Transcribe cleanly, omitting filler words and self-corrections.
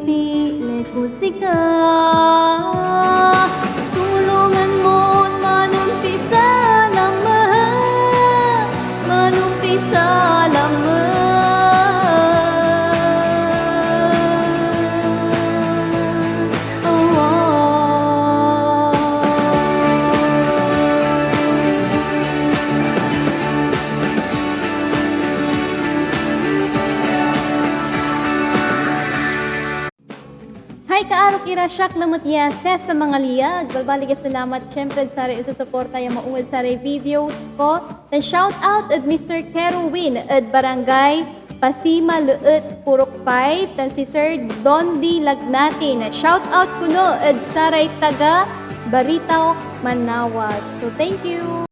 ti lekusika. Tulungan mo manumpisa lamang, manumpisa lamang. Hay kaarok irasyak lamot yases sa mga liyag. Babalik salamat syempre sa rin susuporta yung maungad sa rin videos ko. Then shout out at Mr. Kerwin at Barangay Pasima Luut Purok 5. Then si Sir Dondi Lagnatin. Shout out kuno at sa rin taga Baritaw Manawag. So thank you.